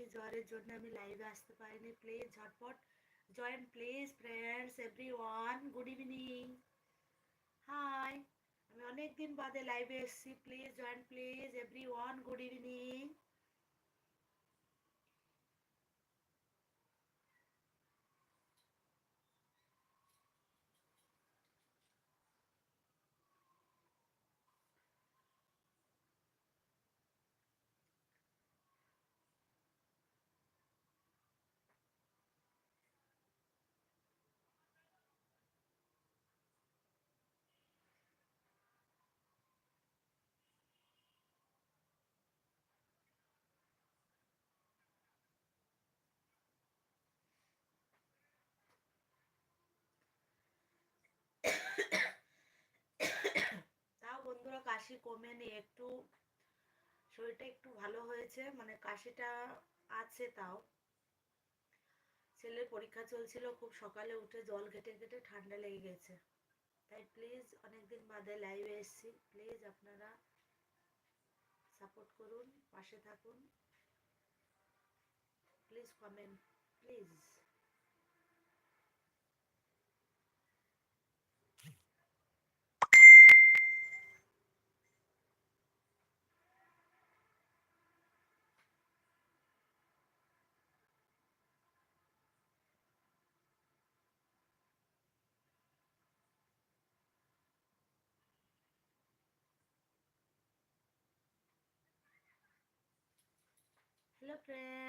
কাশি জ্বরের জন্য আমি লাইভে আসতে পারিনি। প্লিজ ঝটপট join please friends everyone. Good evening, hi. আমি অনেক দিন বাদে লাইভে এসেছি। Please join please everyone. Good evening. তাও বন্ধুরা কাশি কমেনি, একটু শরীরটা একটু ভালো হয়েছে, মানে কাশিটা আছে তাও। ছেলের পরীক্ষা চলছিল, খুব সকালে উঠে জল ঘেটে ঘেটে ঠান্ডা লেগে গেছে। তাই প্লিজ অনেকদিন বাদে লাইভে এসেছি, প্লিজ আপনারা সাপোর্ট করুন, পাশে থাকুন, please comment please. Hello friend.